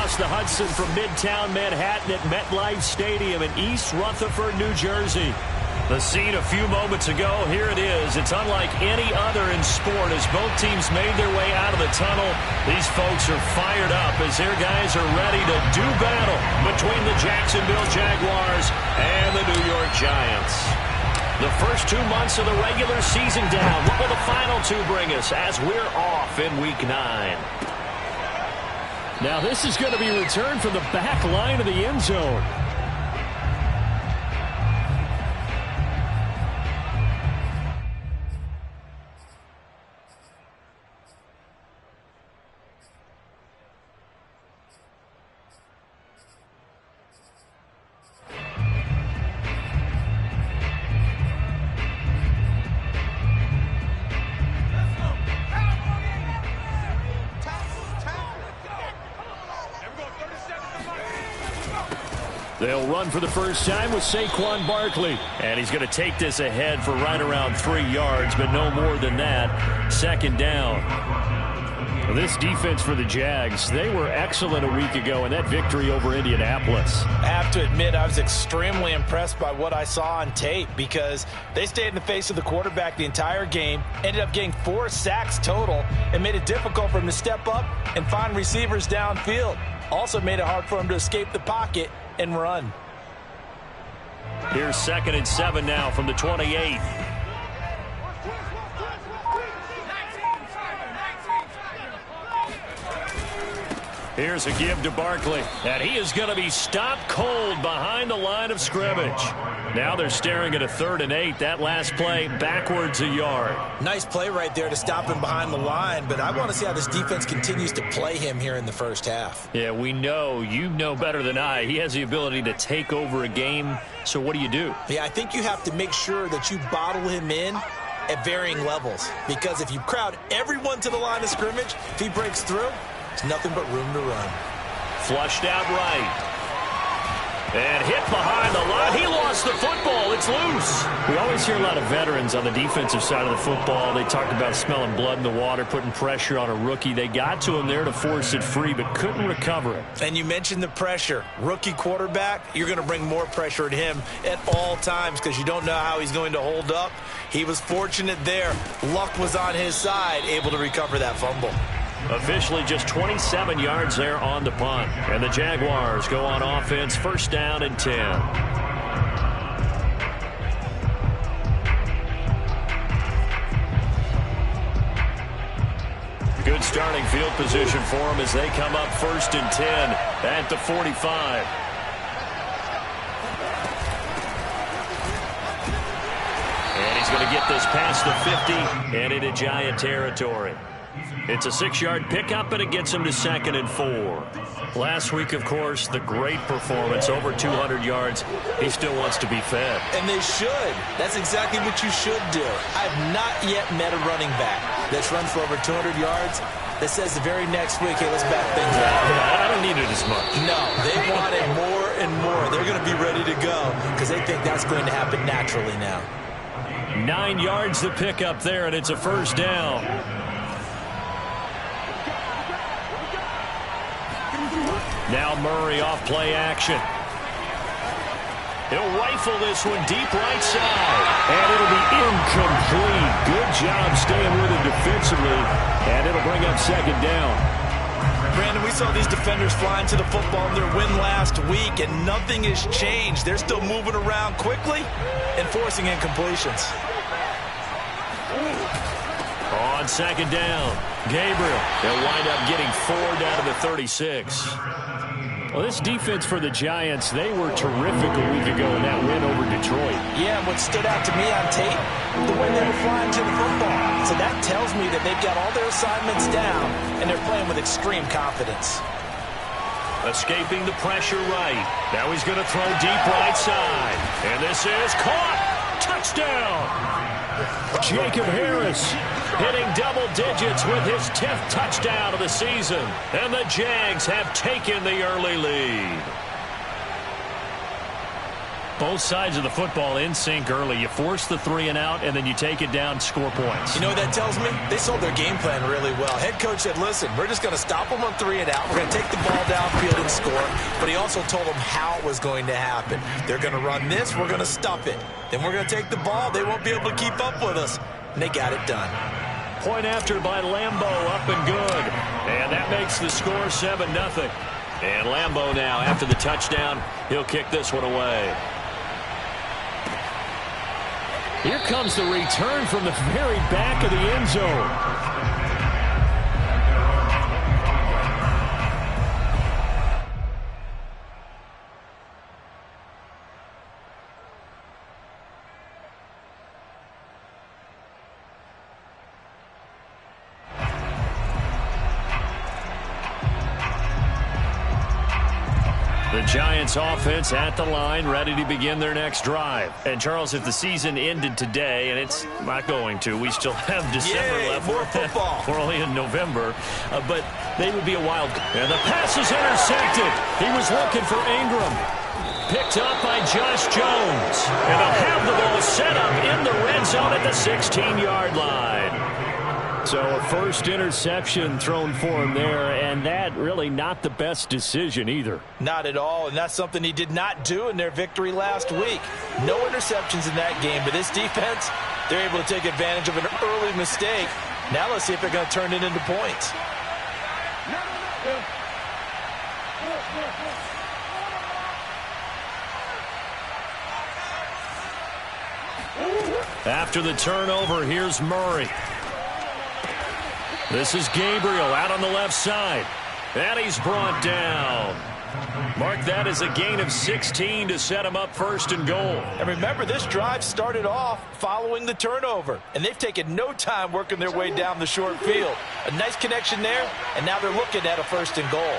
across the Hudson from Midtown Manhattan at MetLife Stadium in East Rutherford, New Jersey. The scene a few moments ago, here it is. It's unlike any other in sport as both teams made their way out of the tunnel. These folks are fired up as their guys are ready to do battle between the Jacksonville Jaguars and the New York Giants. The first 2 months of the regular season down. What will the final two bring us as we're off in Week 9? Now this is going to be returned from the back line of the end zone. They'll run for the first time with Saquon Barkley. And he's going to take this ahead for right around 3 yards, but no more than that. Second down. This defense for the Jags, they were excellent a week ago in that victory over Indianapolis. I have to admit, I was extremely impressed by what I saw on tape because they stayed in the face of the quarterback the entire game, ended up getting 4 sacks total, and made it difficult for him to step up and find receivers downfield. Also made it hard for him to escape the pocket and run. Here's 2nd and 7 now from the 28. Here's a give to Barkley, and he is going to be stopped cold behind the line of scrimmage. Now they're staring at a 3rd and 8. That last play backwards a yard. Nice play right there to stop him behind the line, but I want to see how this defense continues to play him here in the first half. Yeah, we know. You know better than I. He has the ability to take over a game, so what do you do? Yeah, I think you have to make sure that you bottle him in at varying levels, because if you crowd everyone to the line of scrimmage, if he breaks through, there's nothing but room to run. Flushed out right. And hit behind the line. He lost the football. It's loose. We always hear a lot of veterans on the defensive side of the football. They talk about smelling blood in the water, putting pressure on a rookie. They got to him there to force it free, but couldn't recover it. And you mentioned the pressure. Rookie quarterback, you're going to bring more pressure at him at all times because you don't know how he's going to hold up. He was fortunate there. Luck was on his side, able to recover that fumble. Officially just 27 yards there on the punt. And the Jaguars go on offense, 1st down and 10. Good starting field position for them as they come up 1st and 10 at the 45. And he's going to get this past the 50 and into Giant territory. It's a 6-yard pickup, and it gets him to 2nd and 4. Last week, of course, the great performance, over 200 yards. He still wants to be fed. And they should. That's exactly what you should do. I've not yet met a running back that's run for over 200 yards that says the very next week, hey, let's back things up. I don't need it as much. No, they want it more and more. They're going to be ready to go because they think that's going to happen naturally now. 9 yards the pickup there, and it's a 1st down. Now Murray off play action. He'll rifle this one deep right side. And it'll be incomplete. Good job staying with it defensively. And it'll bring up 2nd down. Brandon, we saw these defenders flying to the football in their win last week, and nothing has changed. They're still moving around quickly and forcing incompletions. On 2nd down, Gabriel. They'll wind up getting 4 down to the 36. Well, this defense for the Giants, they were terrific a week ago in that win over Detroit. Yeah, and what stood out to me on tape, the way they were flying to the football. So that tells me that they've got all their assignments down, and they're playing with extreme confidence. Escaping the pressure right. Now he's going to throw deep right side. And this is caught. Touchdown. Jacob Harris hitting double digits with his 10th touchdown of the season. And the Jags have taken the early lead. Both sides of the football in sync early. You force the 3 and out, and then you take it down, score points. You know what that tells me? They sold their game plan really well. Head coach said, listen, we're just going to stop them on 3 and out. We're going to take the ball downfield and score. But he also told them how it was going to happen. They're going to run this. We're going to stop it. Then we're going to take the ball. They won't be able to keep up with us. And they got it done. Point after by Lambo, up and good. And that makes the score 7-0. And Lambo now, after the touchdown, he'll kick this one away. Here comes the return from the very back of the end zone. The Giants offense at the line, ready to begin their next drive. And, Charles, if the season ended today, and it's not going to, we still have December left. More football. We're only in November, but they would be a wild. And the pass is intercepted. He was looking for Ingram. Picked up by Josh Jones. And they'll have the ball set up in the red zone at the 16-yard line. So a first interception thrown for him there, and that really not the best decision either. Not at all, and that's something he did not do in their victory last week. No interceptions in that game, but this defense, they're able to take advantage of an early mistake. Now let's see if they're going to turn it into points. After the turnover, here's Murray. This is Gabriel out on the left side. And he's brought down. Mark that as a gain of 16 to set him up first and goal. And remember, this drive started off following the turnover. And they've taken no time working their way down the short field. A nice connection there, and now they're looking at a first and goal.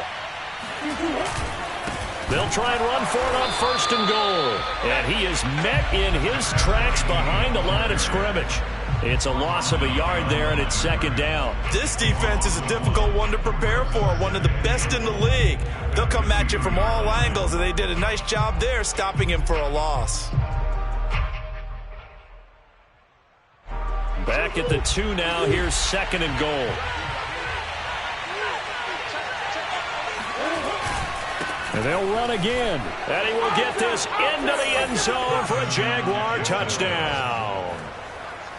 They'll try and run for it on first and goal. And he is met in his tracks behind the line of scrimmage. It's a loss of a yard there, and it's second down. This defense is a difficult one to prepare for, one of the best in the league. They'll come at you from all angles, and they did a nice job there stopping him for a loss. Back at the 2 now. Here's second and goal. And they'll run again. And he will get this into the end zone for a Jaguar touchdown.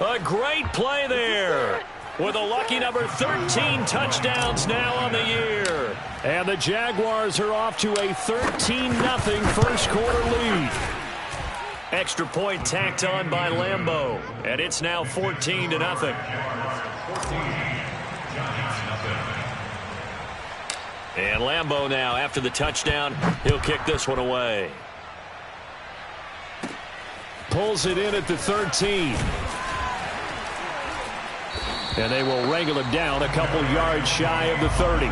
A great play there with a lucky number 13 touchdowns now on the year. And the Jaguars are off to a 13-0 first quarter lead. Extra point tacked on by Lambo. And it's now 14-0. And Lambo now, after the touchdown, he'll kick this one away. Pulls it in at the 13. And they will wrangle him down a couple yards shy of the 30.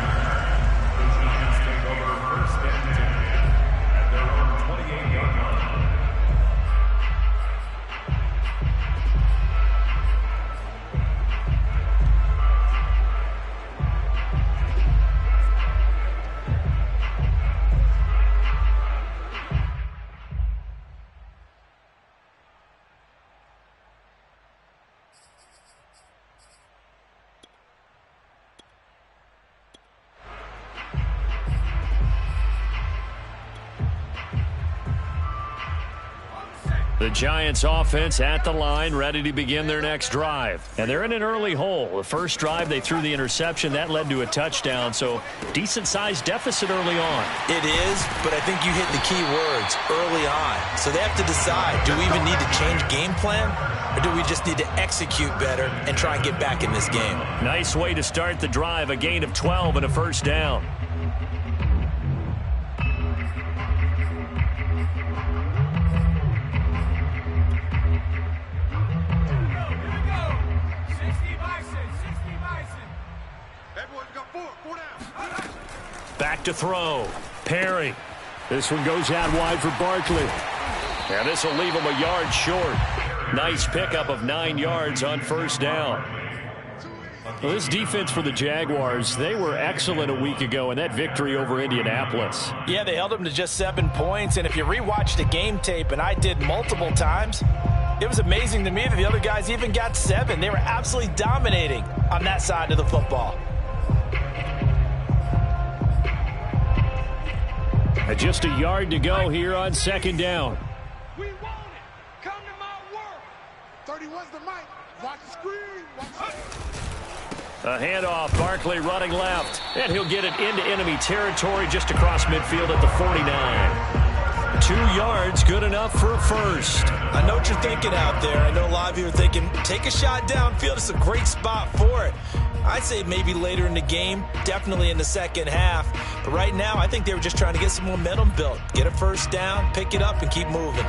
The Giants offense at the line, ready to begin their next drive. And they're in an early hole. The first drive, they threw the interception. That led to a touchdown, so decent-sized deficit early on. It is, but I think you hit the key words, early on. So they have to decide, do we even need to change game plan, or do we just need to execute better and try and get back in this game? Nice way to start the drive, a gain of 12 and a first down. Back to throw. Perry. This one goes out wide for Barkley. And this will leave him a yard short. Nice pickup of 9 yards on first down. Well, this defense for the Jaguars, they were excellent a week ago in that victory over Indianapolis. Yeah, they held them to just 7 points, and if you rewatch the game tape, and I did multiple times, it was amazing to me that the other guys even got 7. They were absolutely dominating on that side of the football. Just a yard to go here on second down. We want it. Come to my world. 31's the mic. Watch the screen. Watch the... A handoff, Barkley running left, and he'll get it into enemy territory just across midfield at the 49. 2 yards, good enough for a first. I know what you're thinking out there. I know a lot of you are thinking, take a shot downfield. It's a great spot for it. I'd say maybe later in the game, definitely in the second half. But right now, I think they were just trying to get some momentum built. Get a first down, pick it up, and keep moving.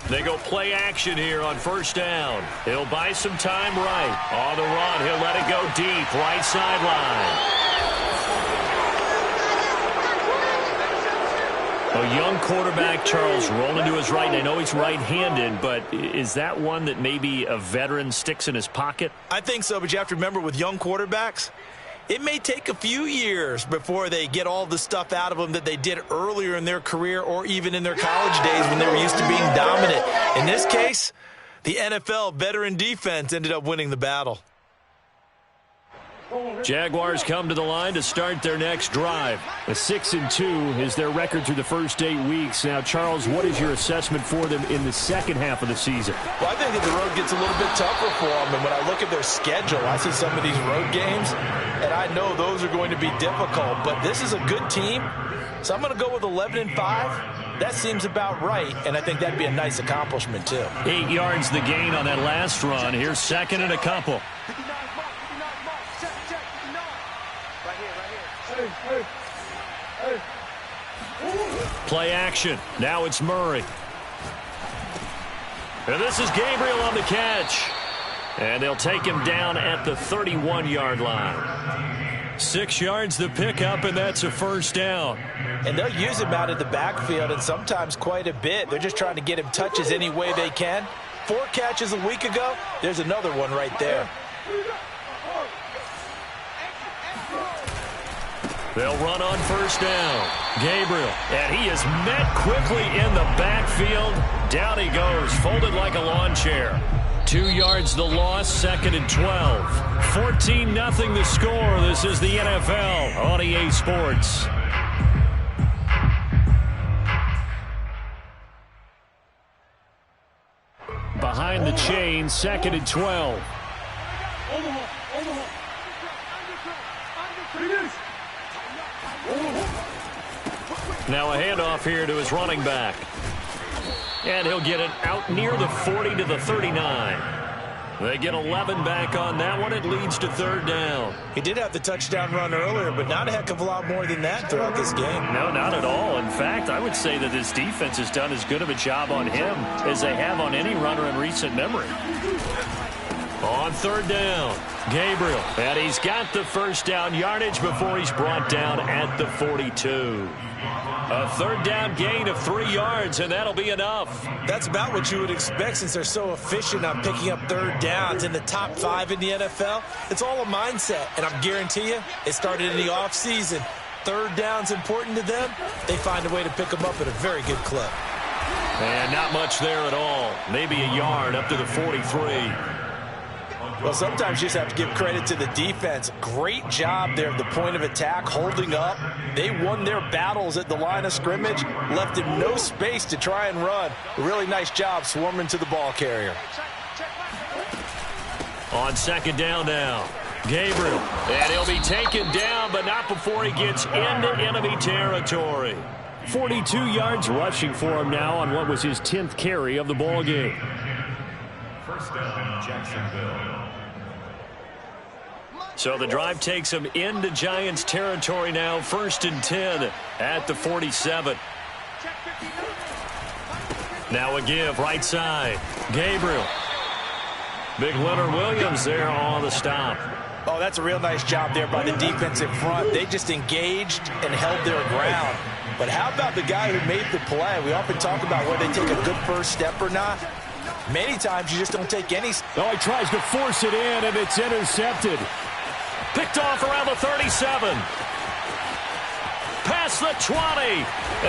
They go play action here on first down. He'll buy some time right. On the run, he'll let it go deep, right sideline. A young quarterback, Charles, rolling to his right. I know he's right-handed, but is that one that maybe a veteran sticks in his pocket? I think so, but you have to remember with young quarterbacks, it may take a few years before they get all the stuff out of them that they did earlier in their career or even in their college days when they were used to being dominant. In this case, the NFL veteran defense ended up winning the battle. Jaguars come to the line to start their next drive. A 6-2 is their record through the first 8 weeks. Now, Charles, what is your assessment for them in the second half of the season? Well, I think that the road gets a little bit tougher for them. And when I look at their schedule, I see some of these road games, and I know those are going to be difficult. But this is a good team, so I'm going to go with 11-5. That seems about right, and I think that'd be a nice accomplishment, too. 8 yards the gain on that last run. Here's second and a couple. Play action. Now it's Murray. And this is Gabriel on the catch. And they'll take him down at the 31-yard line. 6 yards the pickup, and that's a first down. And they'll use him out of the backfield, and sometimes quite a bit. They're just trying to get him touches any way they can. 4 catches a week ago. There's another one right there. They'll run on first down. Gabriel, and he is met quickly in the backfield. Down he goes, folded like a lawn chair. 2 yards the loss, second and 12. 14-0 the score. This is the NFL on EA Sports. Behind the chain, second and 12. Now a handoff here to his running back. And he'll get it out near the 40 to the 39. They get 11 back on that one. It leads to third down. He did have the touchdown run earlier, but not a heck of a lot more than that throughout this game. No, not at all. In fact, I would say that this defense has done as good of a job on him as they have on any runner in recent memory. On third down, Gabriel. And he's got the first down yardage before he's brought down at the 42. A third down gain of 3 yards, and that'll be enough. That's about what you would expect since they're so efficient on picking up third downs in the top 5 in the NFL. It's all a mindset, and I guarantee you it started in the offseason. Third down's important to them. They find a way to pick them up at a very good clip. And not much there at all. Maybe a yard up to the 43. Well, sometimes you just have to give credit to the defense. Great job there at the point of attack, holding up. They won their battles at the line of scrimmage, left him no space to try and run. A really nice job swarming to the ball carrier. On second down now, Gabriel. And he'll be taken down, but not before he gets into enemy territory. 42 yards rushing for him now on what was his 10th carry of the ball game. First down, Jacksonville. So the drive takes them into Giants territory now, 1st and 10 at the 47. Now a give, right side. Gabriel. Big Leonard Williams there on the stop. Oh, that's a real nice job there by the defensive front. They just engaged and held their ground. But how about the guy who made the play? We often talk about whether they take a good first step or not. Many times you just don't take any. Oh, he tries to force it in, and it's intercepted. Picked off around the 37. Past the 20.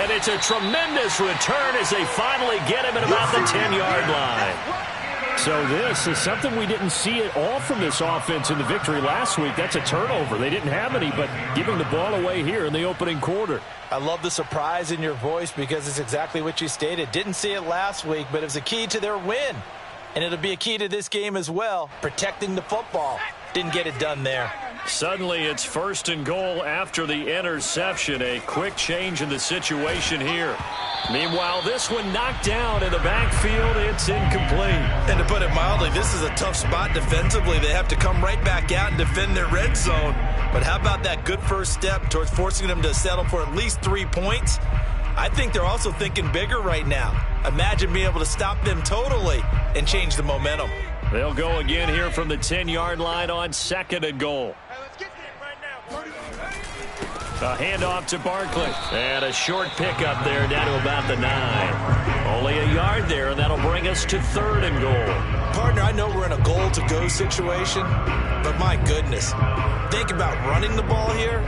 And it's a tremendous return as they finally get him at about the 10-yard line. So this is something we didn't see at all from this offense in the victory last week. That's a turnover. They didn't have any, but giving the ball away here in the opening quarter. I love the surprise in your voice because it's exactly what you stated. Didn't see it last week, but it was a key to their win. And it'll be a key to this game as well, protecting the football. Didn't get it done there. Suddenly it's 1st and goal after the interception. A quick change in the situation here. Meanwhile, this one knocked down in the backfield. It's incomplete. And to put it mildly, this is a tough spot defensively. They have to come right back out and defend their red zone. But how about that good first step towards forcing them to settle for at least 3 points? I think they're also thinking bigger right now. Imagine being able to stop them totally and change the momentum. They'll go again here from the 10-yard line on 2nd and goal. A handoff to Barkley. And a short pickup there down to about the 9. Only a yard there, and that'll bring us to 3rd and goal. Partner, I know we're in a goal-to-go situation, but my goodness. Think about running the ball here.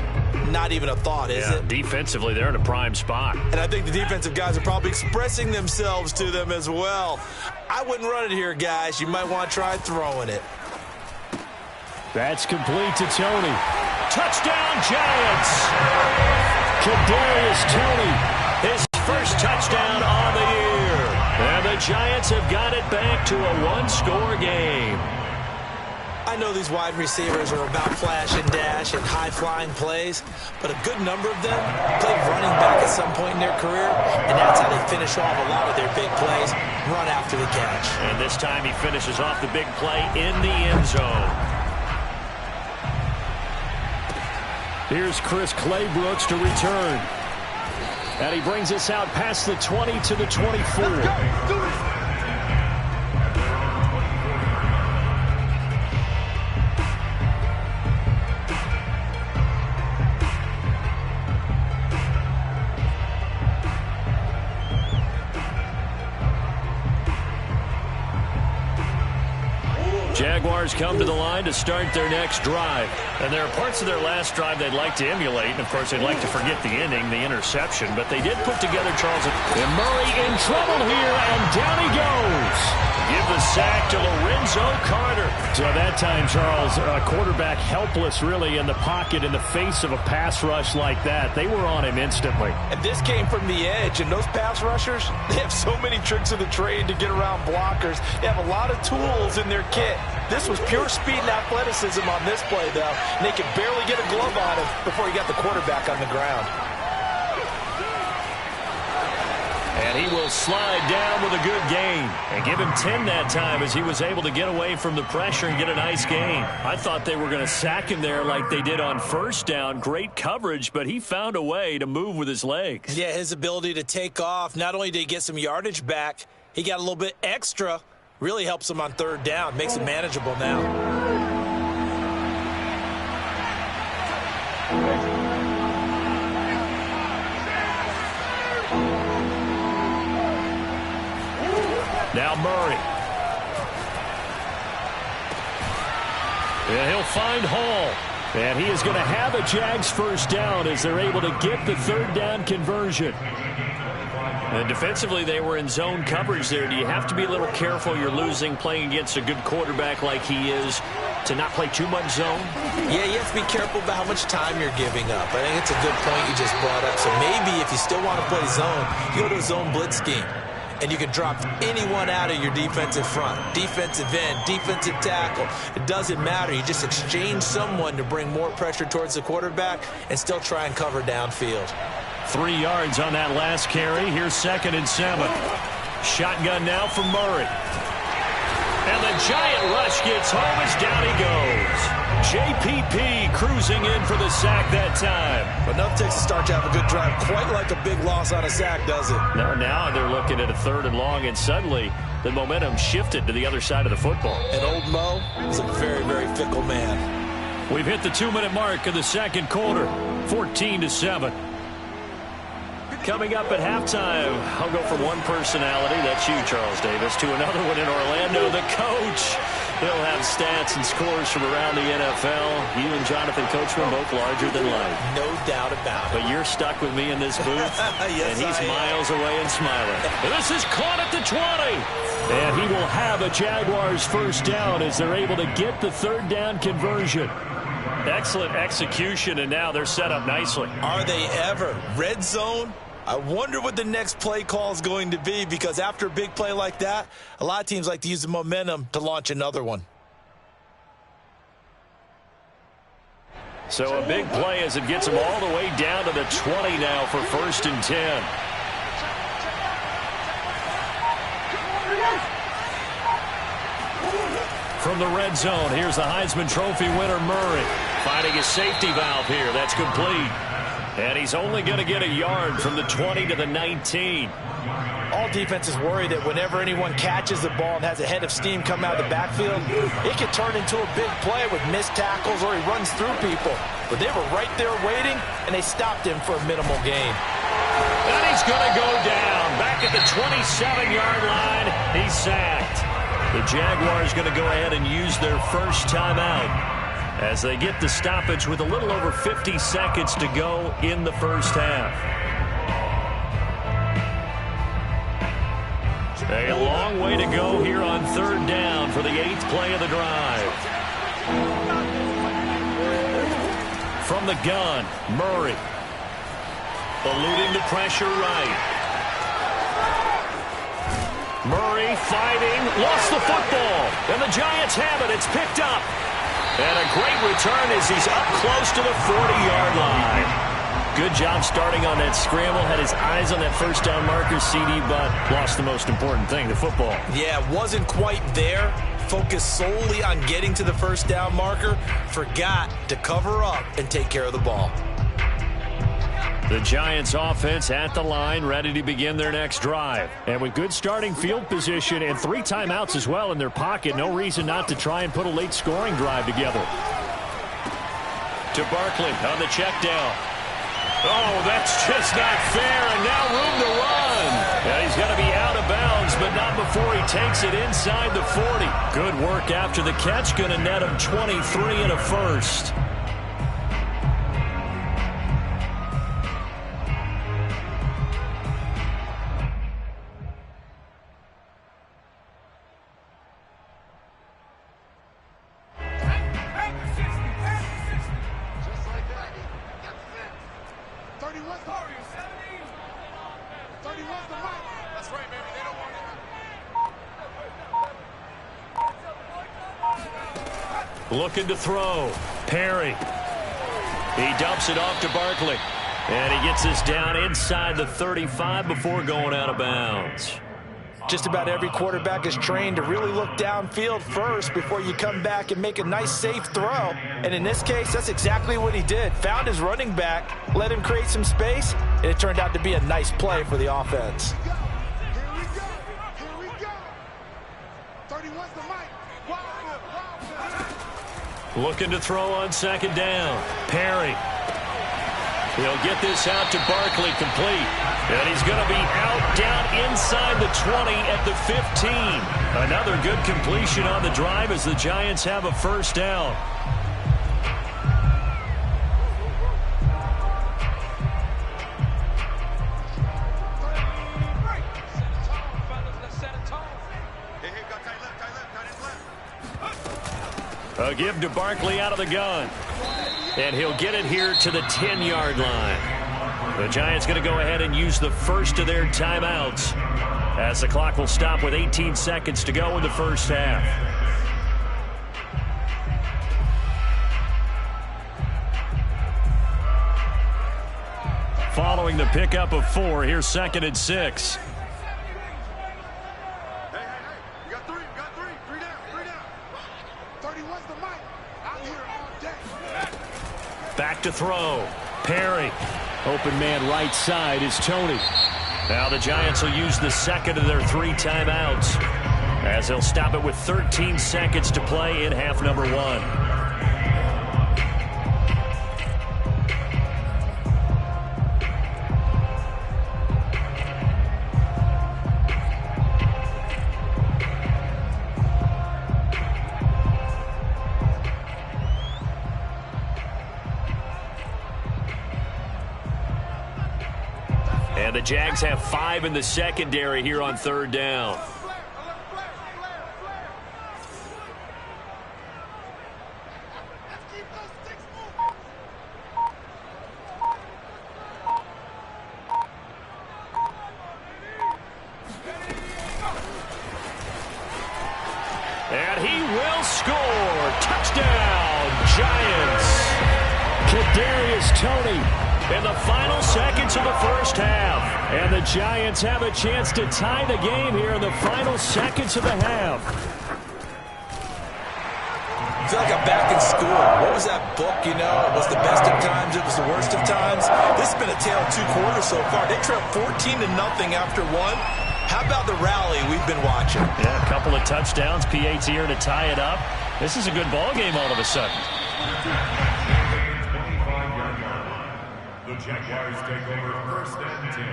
Not even a thought, is it? Defensively, they're in a prime spot. And I think the defensive guys are probably expressing themselves to them as well. I wouldn't run it here, guys. You might want to try throwing it. That's complete to Tony. Touchdown, Giants! Kadarius Toney. His first touchdown on the year. And the Giants have got it back to a one-score game. I know these wide receivers are about flash and dash and high-flying plays, but a good number of them played running back at some point in their career, and that's how they finish off a lot of their big plays, run after the catch. And this time he finishes off the big play in the end zone. Here's Chris Claybrooks to return. And he brings us out past the 20 to the 24. Let's go. Do it. Jaguars come to the line to start their next drive. And there are parts of their last drive they'd like to emulate. And, of course, they'd like to forget the ending, the interception. But they did put together Charles. And Murray in trouble here, and down he goes. Give the sack to Lorenzo Carter. So that time, Charles, a quarterback helpless really in the pocket in the face of a pass rush like that. They were on him instantly. And this came from the edge, and those pass rushers, they have so many tricks of the trade to get around blockers. They have a lot of tools in their kit. This was pure speed and athleticism on this play, though. And they could barely get a glove on him before he got the quarterback on the ground. And he will slide down with a good gain. And give him 10 that time as he was able to get away from the pressure and get a nice gain. I thought they were going to sack him there like they did on first down. Great coverage, but he found a way to move with his legs. Yeah, his ability to take off. Not only did he get some yardage back, he got a little bit extra. Really helps him on third down. Makes it manageable now. Now Murray. And he'll find Hall. And he is going to have a Jags first down as they're able to get the third down conversion. And defensively, they were in zone coverage there. Do you have to be a little careful? You're losing playing against a good quarterback like he is to not play too much zone? Yeah, you have to be careful about how much time you're giving up. I think it's a good point you just brought up. So maybe if you still want to play zone, you go to a zone blitz scheme. And you can drop anyone out of your defensive front. Defensive end, defensive tackle. It doesn't matter. You just exchange someone to bring more pressure towards the quarterback and still try and cover downfield. 3 yards on that last carry. Here's 2nd and 7. Shotgun now for Murray. And the giant rush gets home as down he goes. JPP cruising in for the sack that time. Enough takes to start to have a good drive. Quite like a big loss on a sack, does it? No, now they're looking at a 3rd and long, and suddenly the momentum shifted to the other side of the football. And old Mo is a very, very fickle man. We've hit the 2-minute mark of the second quarter, 14-7. Coming up at halftime, I'll go from one personality, that's you, Charles Davis, to another one in Orlando, the coach. He'll have stats and scores from around the NFL. You and Jonathan Coachman both larger than life. No doubt about it. But you're stuck with me in this booth, yes, and he's miles away and smiling. This is caught at the 20. And he will have a Jaguars first down as they're able to get the 3rd down conversion. Excellent execution, and now they're set up nicely. Are they ever? Red zone? I wonder what the next play call is going to be, because after a big play like that, a lot of teams like to use the momentum to launch another one. So a big play as it gets them all the way down to the 20 now for 1st and 10. From the red zone, here's the Heisman Trophy winner Murray. Finding his safety valve here. That's complete. And he's only going to get a yard from the 20 to the 19. All defenses worry that whenever anyone catches the ball and has a head of steam come out of the backfield, it could turn into a big play with missed tackles or he runs through people. But they were right there waiting, and they stopped him for a minimal gain. And he's going to go down. Back at the 27-yard line, he's sacked. The Jaguars going to go ahead and use their first timeout as they get the stoppage with a little over 50 seconds to go in the first half. A long way to go here on 3rd down for the 8th play of the drive. From the gun, Murray. Eluding the pressure right. Murray fighting, lost the football, and the Giants have it. It's picked up. And a great return as he's up close to the 40-yard line. Good job starting on that scramble. Had his eyes on that first down marker, CD, but lost the most important thing, the football. Yeah, wasn't quite there. Focused solely on getting to the first down marker. Forgot to cover up and take care of the ball. The Giants offense at the line, ready to begin their next drive. And with good starting field position and 3 timeouts as well in their pocket, no reason not to try and put a late scoring drive together. To Barkley on the check down. Oh, that's just not fair, and now room to run. Yeah, he's going to be out of bounds, but not before he takes it inside the 40. Good work after the catch, going to net him 23 and a first. Looking to throw. Perry. He dumps it off to Barkley. And he gets this down inside the 35 before going out of bounds. Just about every quarterback is trained to really look downfield first before you come back and make a nice, safe throw. And in this case, that's exactly what he did. Found his running back, let him create some space, and it turned out to be a nice play for the offense. Looking to throw on 2nd down. Perry. He'll get this out to Barkley, complete. And he's going to be out down inside the 20 at the 15. Another good completion on the drive as the Giants have a first down. A give to Barkley out of the gun. And he'll get it here to the 10-yard line. The Giants going to go ahead and use the first of their timeouts as the clock will stop with 18 seconds to go in the first half. Following the pickup of 4, here's 2nd and 6. Hey, you got three, 3 down. Back to throw. Perry. Open man right side is Tony. Now the Giants will use the second of their 3 timeouts, as they'll stop it with 13 seconds to play in half number 1. And the Jags have 5 in the secondary here on 3rd down. And he will score. Touchdown, Giants. Kadarius Toney in the final seconds of the first half. And the Giants have a chance to tie the game here in the final seconds of the half. I feel like I'm back in school. What was that book, you know? It was the best of times, it was the worst of times. This has been a tale of 2 quarters so far. They trailed 14-0 after 1. How about the rally we've been watching? Yeah, a couple of touchdowns. P.A.'s here to tie it up. This is a good ball game all of a sudden. The Jaguars take over 1st and 10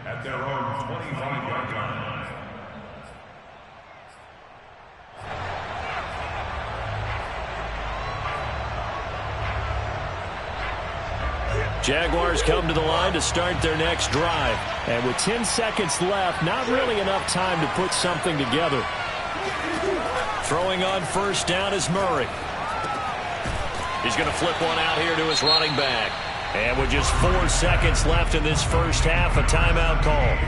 at their own 25-yard line. Jaguars come to the line to start their next drive. And with 10 seconds left, not really enough time to put something together. Throwing on 1st down is Murray. He's going to flip one out here to his running back. And with just 4 seconds left in this first half, a timeout call.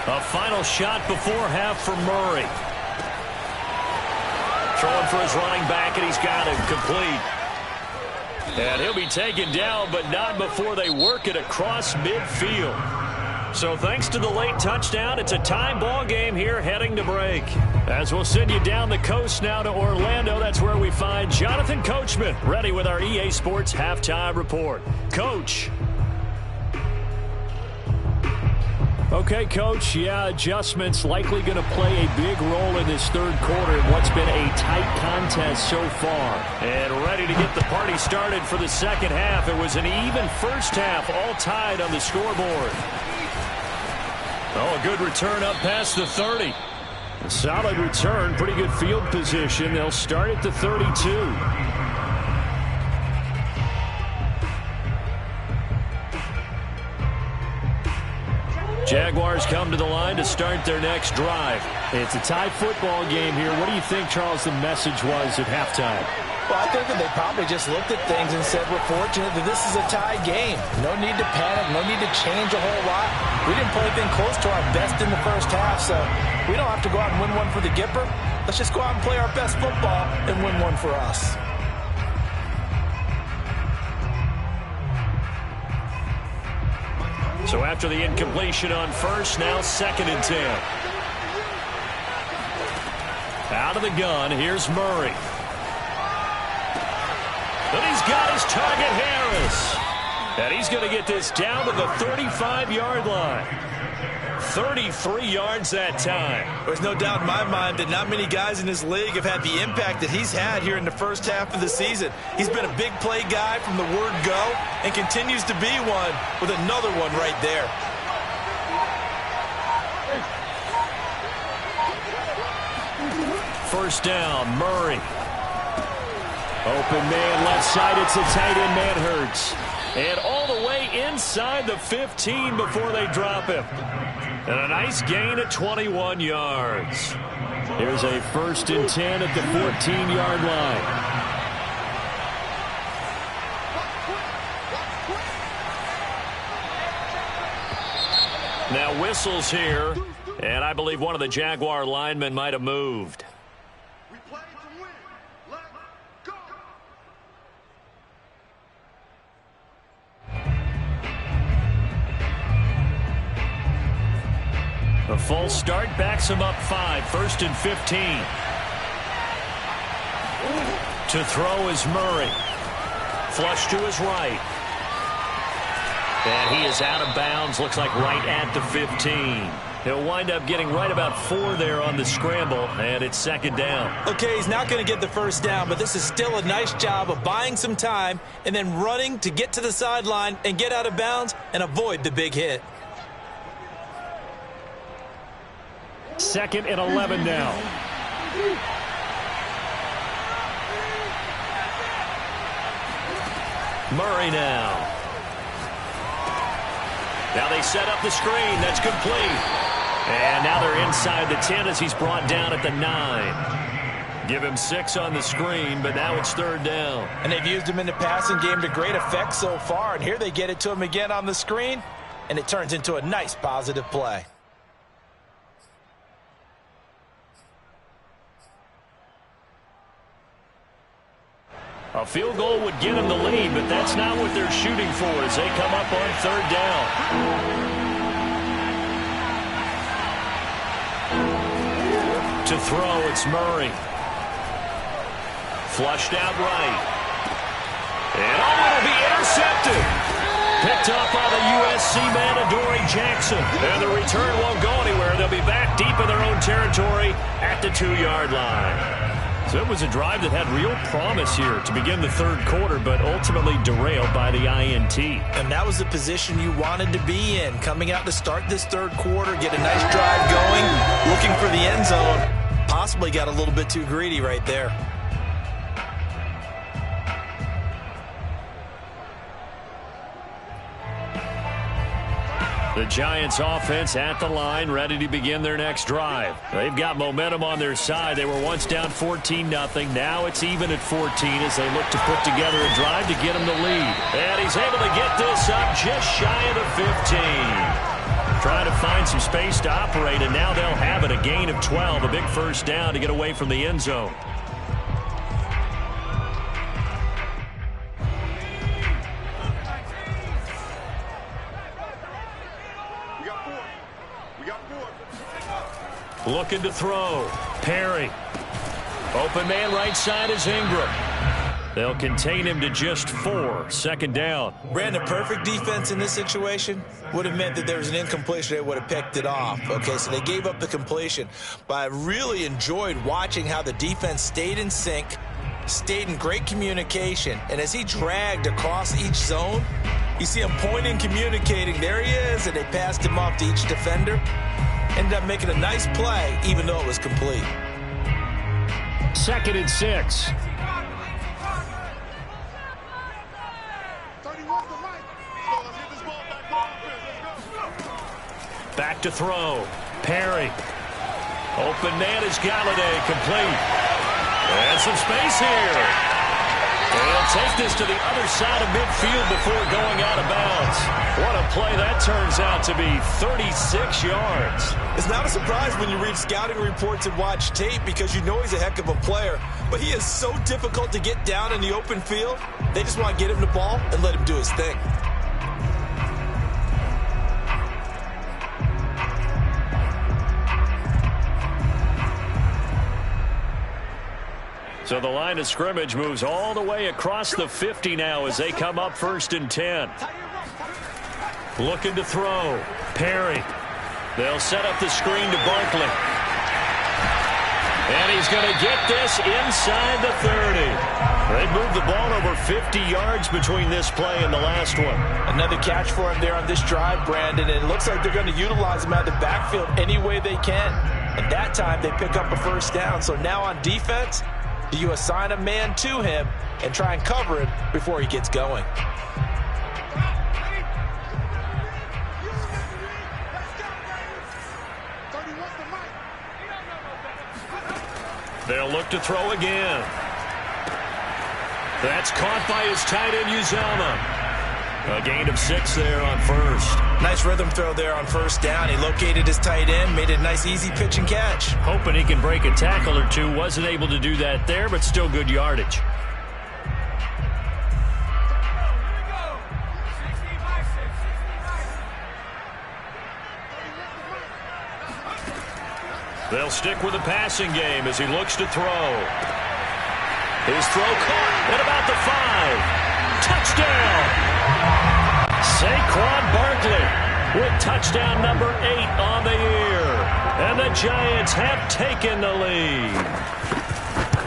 A final shot before half for Murray. Throwing for his running back, and he's got him complete. And he'll be taken down, but not before they work it across midfield. So thanks to the late touchdown, it's a tie ball game here heading to break. As we'll send you down the coast now to Orlando, that's where we find Jonathan Coachman, ready with our EA Sports Halftime Report. Coach. Okay, Coach, yeah, adjustments likely going to play a big role in this 3rd quarter in what's been a tight contest so far. And ready to get the party started for the 2nd half. It was an even first half, all tied on the scoreboard. Oh, a good return up past the 30. A solid return, pretty good field position. They'll start at the 32. Jaguars come to the line to start their next drive. It's a tie football game here. What do you think, Charles, the message was at halftime? Well, I think that they probably just looked at things and said, we're fortunate that this is a tie game. No need to panic, no need to change a whole lot. We didn't play anything close to our best in the first half, so we don't have to go out and win one for the Gipper. Let's just go out and play our best football and win one for us. So after the incompletion on 1st, now 2nd and 10. Out of the gun, here's Murray. And he's got his target, Harris. And he's going to get this down to the 35-yard line. 33 yards that time. There's no doubt in my mind that not many guys in this league have had the impact that he's had here in the first half of the season. He's been a big play guy from the word go and continues to be one with another one right there. First down, Murray. Open man left side. It's a tight end, Manhertz. And all the way inside the 15 before they drop him. And a nice gain at 21 yards. Here's a 1st and 10 at the 14-yard line. Now whistles here, and I believe one of the Jaguar linemen might have moved. We play to win. Let's go. A false start backs him up 5, 1st and 15. To throw is Murray. Flush to his right. And he is out of bounds, looks like right at the 15. He'll wind up getting right about 4 there on the scramble, and it's 2nd down. Okay, he's not going to get the 1st down, but this is still a nice job of buying some time and then running to get to the sideline and get out of bounds and avoid the big hit. 2nd and 11 now. Murray now. Now they set up the screen. That's complete. And now they're inside the 10 as he's brought down at the 9. Give him 6 on the screen, but now it's 3rd down. And they've used him in the passing game to great effect so far. And here they get it to him again on the screen, and it turns into a nice positive play. A field goal would get him the lead, but that's not what they're shooting for as they come up on 3rd down. To throw, it's Murray. Flushed out right. And it'll be intercepted. Picked up by the USC man, Adoree Jackson. And the return won't go anywhere. They'll be back deep in their own territory at the 2-yard line. So it was a drive that had real promise here to begin the 3rd quarter, but ultimately derailed by the INT. And that was the position you wanted to be in, coming out to start this 3rd quarter, get a nice drive going, looking for the end zone. Possibly got a little bit too greedy right there. The Giants offense at the line, ready to begin their next drive. They've got momentum on their side. They were once down 14-0. Now it's even at 14 as they look to put together a drive to get them the lead. And he's able to get this up just shy of the 15. Trying to find some space to operate, and now they'll have it. A gain of 12, a big 1st down to get away from the end zone. Looking to throw. Perry. Open man right side is Ingram. They'll contain him to just 4. 2nd down. Brandon, perfect defense in this situation would have meant that there was an incompletion. They would have picked it off. Okay, so they gave up the completion. But I really enjoyed watching how the defense stayed in sync, stayed in great communication. And as he dragged across each zone, you see him pointing, communicating. There he is, and they passed him off to each defender. Ended up making a nice play, even though it was complete. 2nd and 6. Back to throw. Perry. Open man is Galladay, complete. And some space here. They'll take this to the other side of midfield before going out of bounds. What a play that turns out to be, 36 yards. It's not a surprise when you read scouting reports and watch tape because you know he's a heck of a player. But he is so difficult to get down in the open field. They just want to get him the ball and let him do his thing. So the line of scrimmage moves all the way across the 50 now as they come up 1st and 10. Looking to throw. Perry. They'll set up the screen to Barkley. And he's going to get this inside the 30. They moved the ball over 50 yards between this play and the last one. Another catch for him there on this drive, Brandon. And it looks like they're going to utilize him out of the backfield any way they can. And that time they pick up a 1st down. So now on defense, do you assign a man to him and try and cover him before he gets going? They'll look to throw again. That's caught by his tight end, Uzomah. A gain of 6 there on 1st. Nice rhythm throw there on 1st down. He located his tight end, made it a nice easy pitch and catch. Hoping he can break a tackle or two. Wasn't able to do that there, but still good yardage. They'll stick with the passing game as he looks to throw. His throw caught at about the 5. Touchdown! Saquon Barkley with touchdown number 8 on the year. And the Giants have taken the lead.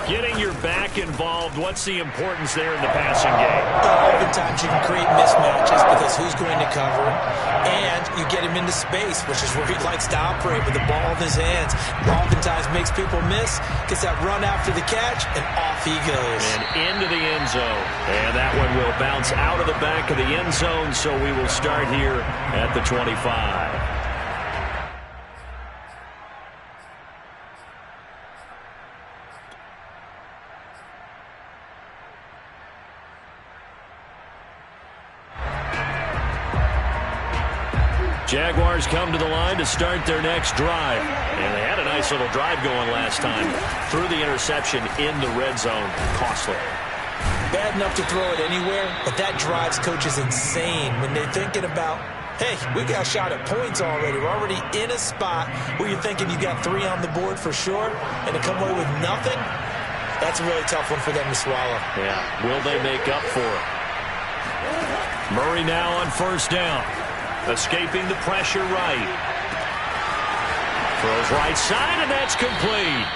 Getting your back involved, what's the importance there in the passing game? Oftentimes you can create mismatches because who's going to cover him, and you get him into space, which is where he likes to operate with the ball in his hands. Oftentimes makes people miss, gets that run after the catch, and off he goes. And into the end zone. And that one will bounce out of the back of the end zone, so we will start here at the 25. Jaguars come to the line to start their next drive. And they had a nice little drive going last time. Threw the interception in the red zone. Costly. Bad enough to throw it anywhere, but that drives coaches insane when they're thinking about, hey, we got a shot at points already. We're already in a spot where you're thinking you got 3 on the board for sure, and to come away with nothing, that's a really tough one for them to swallow. Yeah, will they make up for it? Murray now on first down. Escaping the pressure right. Throws right side, and that's complete.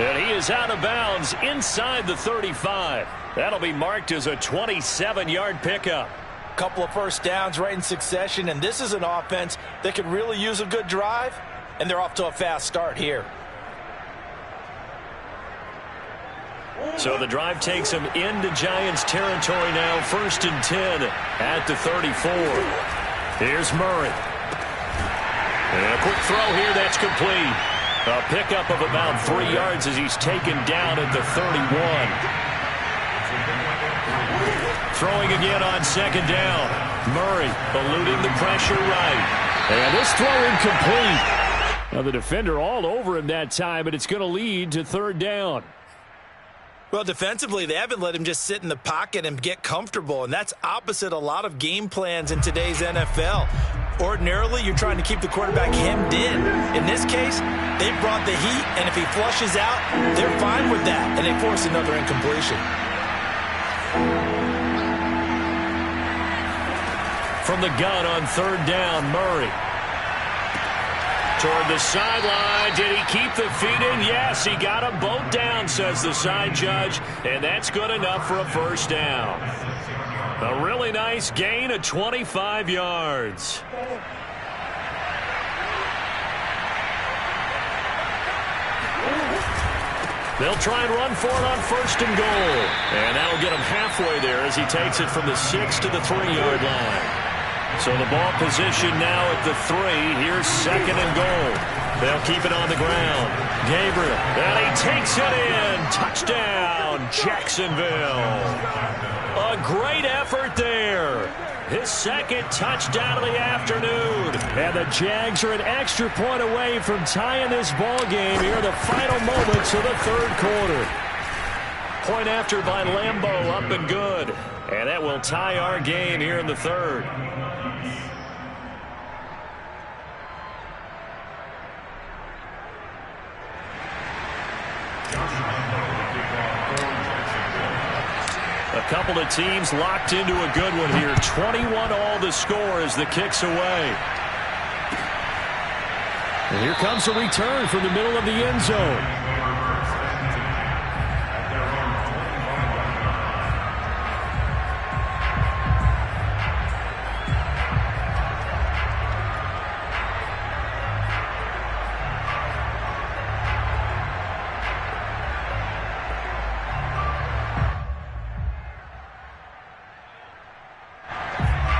And he is out of bounds inside the 35. That'll be marked as a 27-yard pickup. Couple of first downs right in succession, and this is an offense that could really use a good drive, and they're off to a fast start here. So the drive takes them into Giants territory now. 1st and 10 at the 34. Here's Murray. And a quick throw here, that's complete. A pickup of about 3 yards as he's taken down at the 31. Throwing again on 2nd down. Murray eluding the pressure right. And this throw incomplete. Now the defender all over him that time, but it's going to lead to 3rd down. Well, defensively, they haven't let him just sit in the pocket and get comfortable, and that's opposite a lot of game plans in today's NFL. Ordinarily, you're trying to keep the quarterback hemmed in. In this case, they brought the heat, and if he flushes out, they're fine with that, and they force another incompletion. From the gun on 3rd down, Murray. Toward the sideline. Did he keep the feet in? Yes, he got them both down, says the side judge, and that's good enough for a 1st down. A really nice gain of 25 yards. They'll try and run for it on 1st and goal. And that'll get him halfway there as he takes it from the 6 to the 3-yard line. So the ball position now at the 3. Here's 2nd and goal. They'll keep it on the ground. Gabriel, and he takes it in. Touchdown, Jacksonville. A great effort there. His 2nd touchdown of the afternoon. And the Jags are an extra point away from tying this ball game here in the final moments of the 3rd quarter. Point after by Lambeau, up and good. And that will tie our game here in the 3rd. A couple of teams locked into a good one here. 21-all the score as the kick's away. And here comes a return from the middle of the end zone.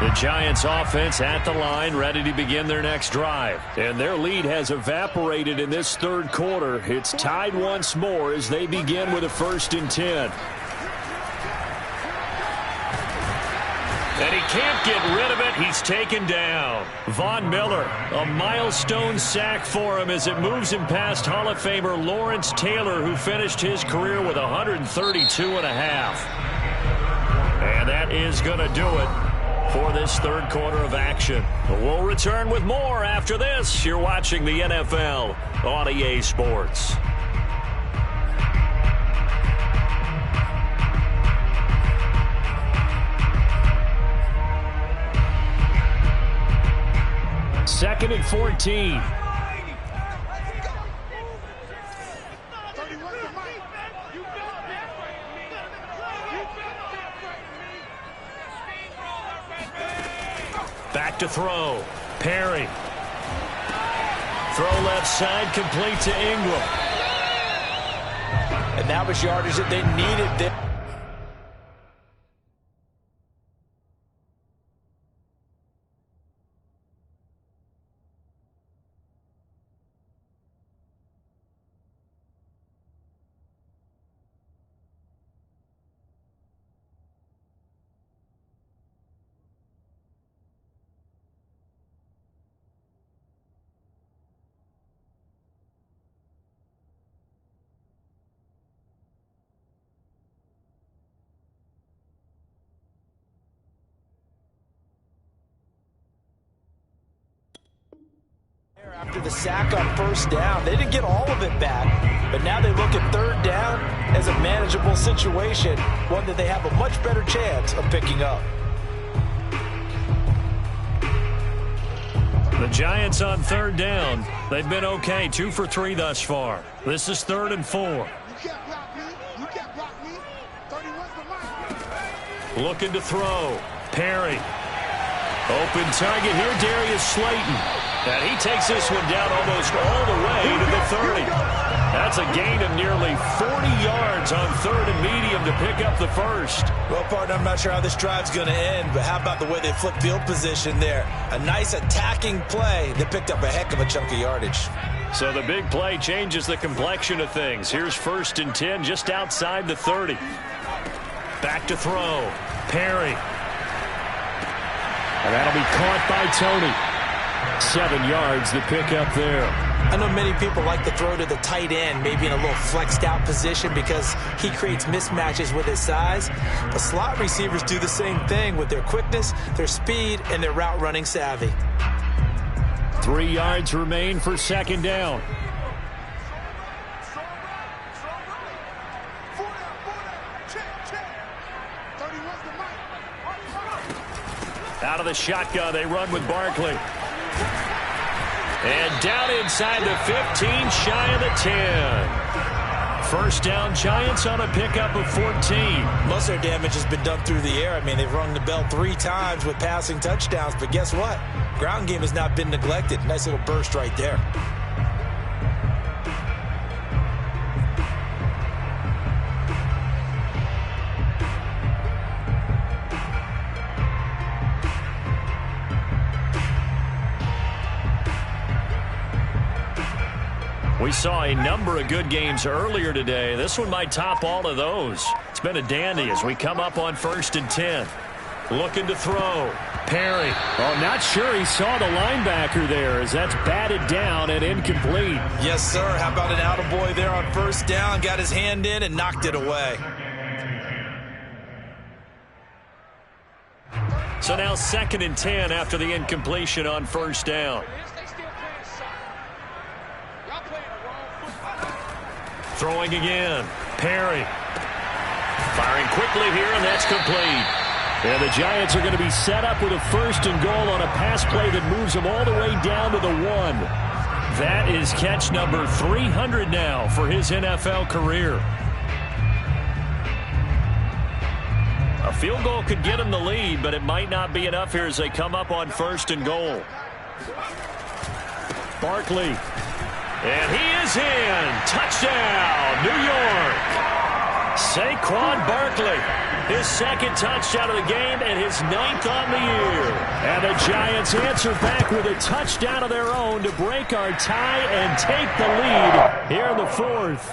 The Giants offense at the line, ready to begin their next drive. And their lead has evaporated in this 3rd quarter. It's tied once more as they begin with a 1st and 10. And he can't get rid of it. He's taken down. Von Miller, a milestone sack for him as it moves him past Hall of Famer Lawrence Taylor, who finished his career with 132 and a half. And that is going to do it for this third quarter of action. We'll return with more after this. You're watching the NFL on EA Sports. Second and 14. Back to throw. Perry. Throw left side, complete to Ingram. And that was yardage that they needed there. After the sack on first down, they didn't get all of it back, but now they look at third down as a manageable situation, one that they have a much better chance of picking up. The Giants on third down. They've been okay, 2 for 3 thus far. This is 3rd and 4. You can't block me. You can't block me. 31's the mic. Looking to throw. Perry. Open target here, Darius Slayton. And he takes this one down almost all the way to the 30. That's a gain of nearly 40 yards on 3rd and medium to pick up the first. Well, partner, I'm not sure how this drive's going to end, but how about the way they flipped field position there? A nice attacking play that picked up a heck of a chunk of yardage. So the big play changes the complexion of things. Here's 1st and 10 just outside the 30. Back to throw. Perry. And that'll be caught by Tony. 7 yards the pick up there. I know many people like to throw to the tight end, maybe in a little flexed out position because he creates mismatches with his size. But slot receivers do the same thing with their quickness, their speed, and their route running savvy. 3 yards remain for 2nd down. Out of the shotgun, they run with Barkley. And down inside the 15, shy of the 10. First down, Giants on a pickup of 14. Most of their damage has been done through the air. I mean, they've rung the bell 3 times with passing touchdowns, but guess what? Ground game has not been neglected. Nice little burst right there. We saw a number of good games earlier today. This one might top all of those. It's been a dandy as we come up on 1st and 10. Looking to throw. Perry. Oh, not sure he saw the linebacker there as that's batted down and incomplete. Yes, sir. How about an attaboy there on 1st down? Got his hand in and knocked it away. So now 2nd and 10 after the incompletion on 1st down. Throwing again. Perry. Firing quickly here, and that's complete. And the Giants are going to be set up with a 1st and goal on a pass play that moves them all the way down to the 1. That is catch number 300 now for his NFL career. A field goal could get him the lead, but it might not be enough here as they come up on 1st and goal. Barkley. And he is in. Touchdown, New York. Saquon Barkley, his 2nd touchdown of the game and his 9th on the year. And the Giants answer back with a touchdown of their own to break our tie and take the lead here in the 4th.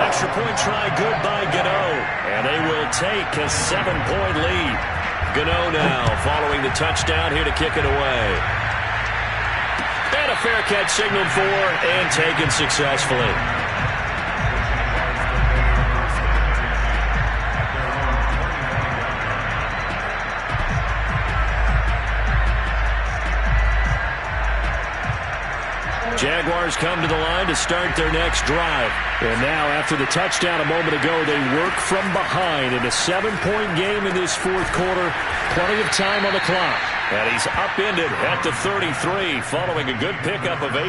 Extra point try good by Gano. And they will take a 7-point lead. Gano now following the touchdown here to kick it away. And a fair catch signaled for and taken successfully. Jaguars come to the line to start their next drive. And now, after the touchdown a moment ago, they work from behind in a 7-point game in this fourth quarter. Plenty of time on the clock. And he's upended at the 33, following a good pickup of 8.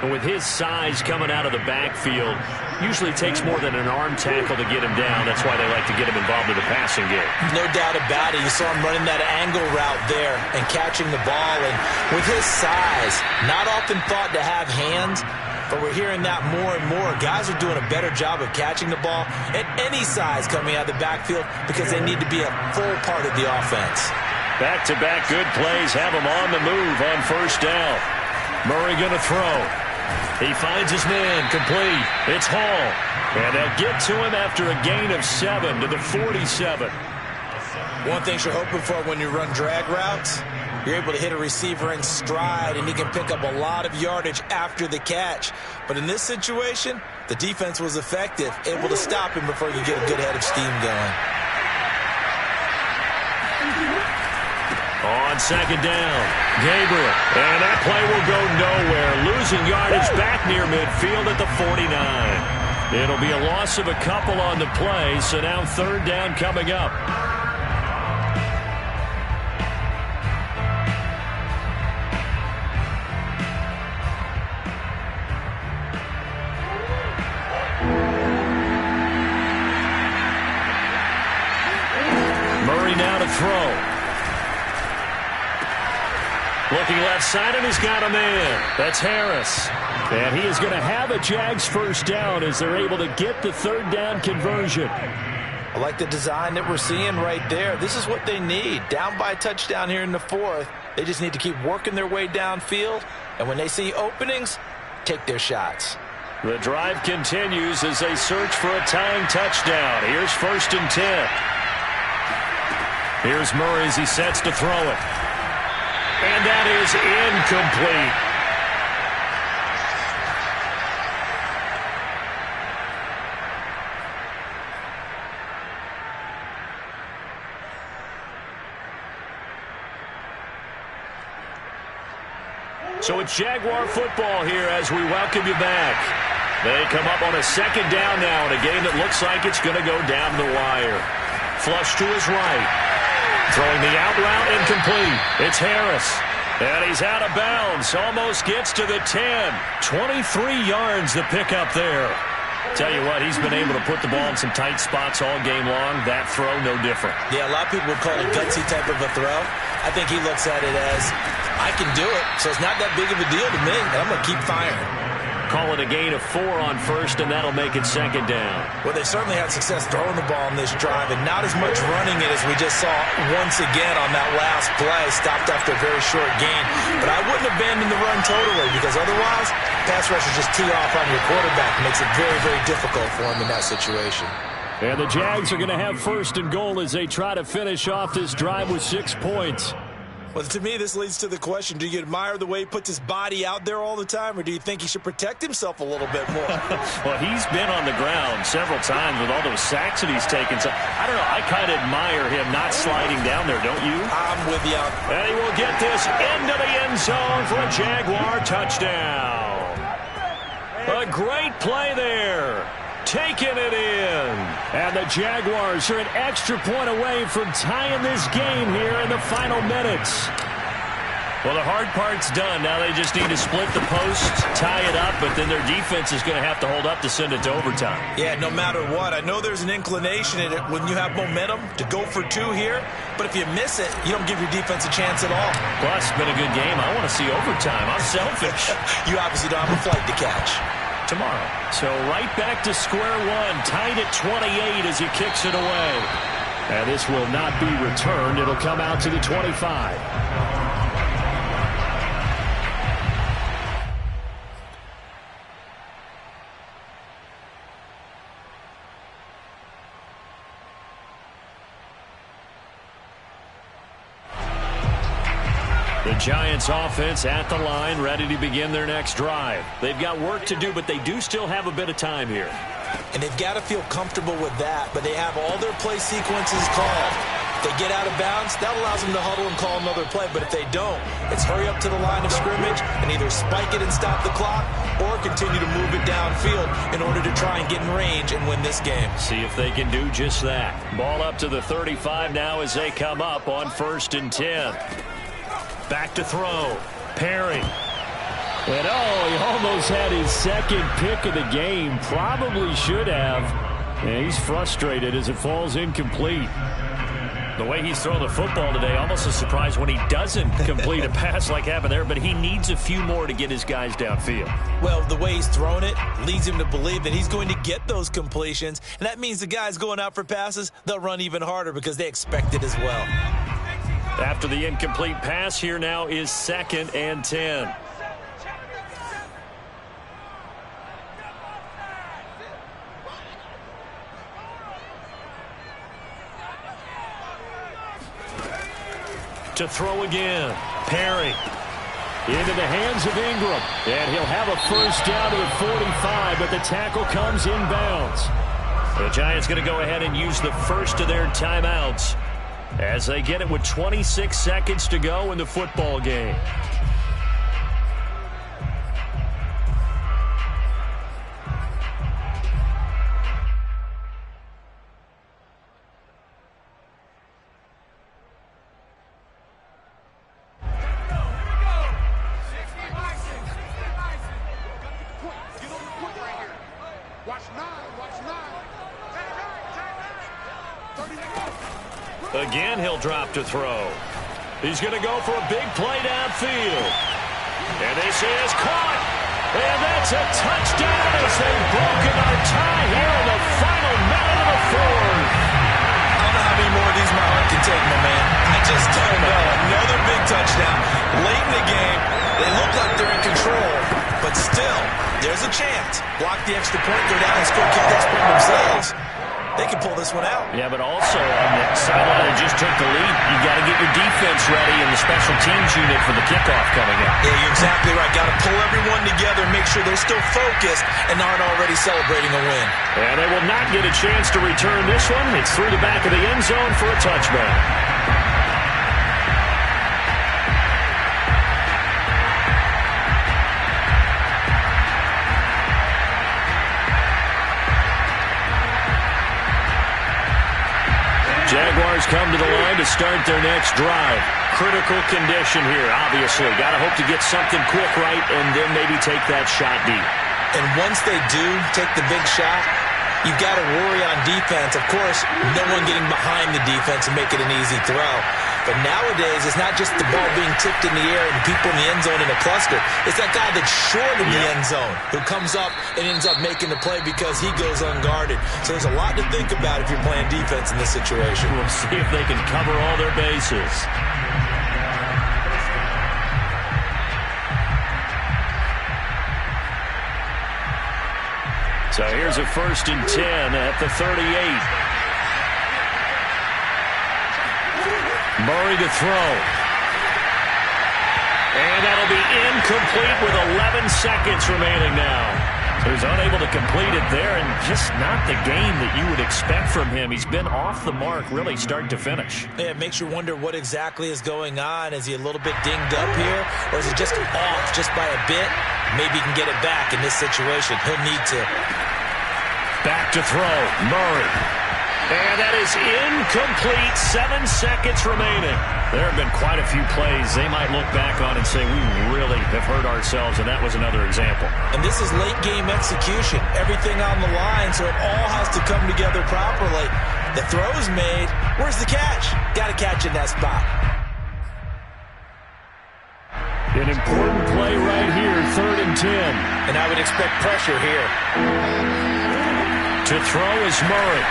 And with his size coming out of the backfield, usually takes more than an arm tackle to get him down. That's why they like to get him involved in the passing game. No doubt about it. You saw him running that angle route there and catching the ball. And with his size, not often thought to have hands, but we're hearing that more and more. Guys are doing a better job of catching the ball at any size coming out of the backfield because they need to be a full part of the offense. Back-to-back good plays have him on the move on first down. Murray going to throw. He finds his man, complete. It's Hall. And they'll get to him after a gain of 7 to the 47. One thing you're hoping for when you run drag routes, you're able to hit a receiver in stride, and he can pick up a lot of yardage after the catch. But in this situation, the defense was effective, able to stop him before you get a good head of steam going. On second down, Gabriel. And that play will go nowhere. Losing yardage back near midfield at the 49. It'll be a loss of a couple on the play, so now third down coming up. Murray now to throw. Looking left side, and he's got a man. That's Harris. And he is going to have a Jags first down as they're able to get the third down conversion. I like the design that we're seeing right there. This is what they need. Down by a touchdown here in the fourth. They just need to keep working their way downfield. And when they see openings, take their shots. The drive continues as they search for a tying touchdown. Here's 1st and 10. Here's Murray as he sets to throw it. And that is incomplete. So it's Jaguar football here as we welcome you back. They come up on a second down now in a game that looks like it's going to go down the wire. Flush to his right. Throwing the out route, incomplete. It's Harris. And he's out of bounds. Almost gets to the 10. 23 yards the pickup there. Tell you what, he's been able to put the ball in some tight spots all game long. That throw, no different. Yeah, a lot of people would call it a gutsy type of a throw. I think he looks at it as, I can do it, so it's not that big of a deal to me, and I'm going to keep firing. Call it a gain of 4 on first, and that'll make it second down. Well, they certainly had success throwing the ball on this drive, and not as much running it as we just saw once again on that last play. Stopped after a very short gain. But I wouldn't abandon the run totally, because otherwise, pass rushers just tee off on your quarterback. It makes it very, very difficult for him in that situation. And the Jags are going to have 1st and goal as they try to finish off this drive with 6 points. Well, to me, this leads to the question, do you admire the way he puts his body out there all the time, or do you think he should protect himself a little bit more? Well, he's been on the ground several times with all those sacks that he's taken. So, I don't know, I kind of admire him not sliding down there, don't you? I'm with you. And he will get this into the end zone for a Jaguar touchdown. A great play there. Taking it in. And the Jaguars are an extra point away from tying this game here in the final minutes. Well, the hard part's done. Now they just need to split the post, tie it up, but then their defense is going to have to hold up to send it to overtime. Yeah, no matter what. I know there's an inclination in it when you have momentum to go for 2 here, but if you miss it, you don't give your defense a chance at all. Plus, it's been a good game. I want to see overtime. I'm selfish. You obviously don't have a flight to catch. Tomorrow. So right back to square one, tied at 28 as he kicks it away. And this will not be returned. It'll come out to the 25. The Giants offense at the line, ready to begin their next drive. They've got work to do, but they do still have a bit of time here. And they've got to feel comfortable with that, but they have all their play sequences called. If they get out of bounds, that allows them to huddle and call another play. But if they don't, it's hurry up to the line of scrimmage and either spike it and stop the clock or continue to move it downfield in order to try and get in range and win this game. See if they can do just that. Ball up to the 35 now as they come up on 1st and 10. Back to throw. Perry. And he almost had his second pick of the game. Probably should have. And he's frustrated as it falls incomplete. The way he's throwing the football today, almost a surprise when he doesn't complete a pass like happened there, but he needs a few more to get his guys downfield. Well, the way he's thrown it leads him to believe that he's going to get those completions, and that means the guys going out for passes, they'll run even harder because they expect it as well. After the incomplete pass, here now is 2nd and 10. To throw again. Perry into the hands of Ingram, and he'll have a first down to the 45, but the tackle comes inbounds. The Giants going to go ahead and use the first of their timeouts as they get it with 26 seconds to go in the football game. Again, he'll drop to throw. He's going to go for a big play downfield. And this is caught. And that's a touchdown as they've broken our tie here in the final minute of the fourth. I don't know how many more of these my heart can take, my man. I just don't know. Another big touchdown. Late in the game, they look like they're in control. But still, there's a chance. Block the extra point, go down and score, kick the extra point themselves. They can pull this one out. Yeah, but also on the sideline that just took the lead, you got to get your defense ready and the special teams unit for the kickoff coming up. Yeah, you're exactly right. Got to pull everyone together, make sure they're still focused and aren't already celebrating a win. And they will not get a chance to return this one. It's through the back of the end zone for a touchback. Jaguars come to the line to start their next drive. Critical condition here, obviously. Got to hope to get something quick right and then maybe take that shot deep. And once they do take the big shot, you've got to worry on defense. Of course, no one getting behind the defense and make it an easy throw. But nowadays, it's not just the ball being tipped in the air and people in the end zone in a cluster. It's that guy that's short in the end zone who comes up and ends up making the play because he goes unguarded. So there's a lot to think about if you're playing defense in this situation. We'll see if they can cover all their bases. So here's a 1st and 10 at the 38. Murray to throw. And that'll be incomplete with 11 seconds remaining now. So he's unable to complete it there, and just not the game that you would expect from him. He's been off the mark really start to finish. Yeah, it makes you wonder what exactly is going on. Is he a little bit dinged up here, or is he just off just by a bit? Maybe he can get it back in this situation. He'll need to. Back to throw. Murray. And that is incomplete. 7 seconds remaining. There have been quite a few plays they might look back on and say, we really have hurt ourselves, and that was another example. And this is late game execution. Everything on the line, so it all has to come together properly. The throw's made. Where's the catch? Got to catch in that spot. An important play right here, 3rd and 10. And I would expect pressure here. To throw is Murray.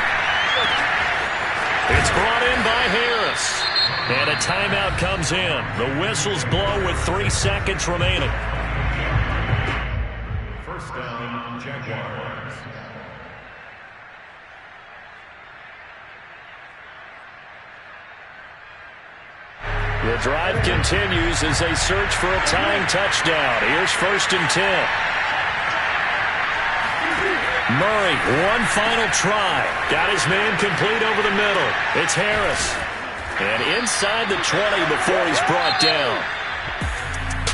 It's brought in by Harris. And a timeout comes in. The whistles blow with 3 seconds remaining. First down, Jaguars. The drive continues as they search for a tying touchdown. Here's 1st and 10. Murray, one final try. Got his man complete over the middle. It's Harris. And inside the 20 before he's brought down.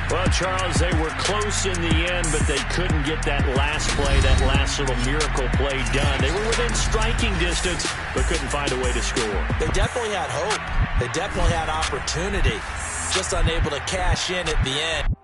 Well, Charles, they were close in the end, but they couldn't get that last play, that last little miracle play done. They were within striking distance, but couldn't find a way to score. They definitely had hope. They definitely had opportunity, just unable to cash in at the end.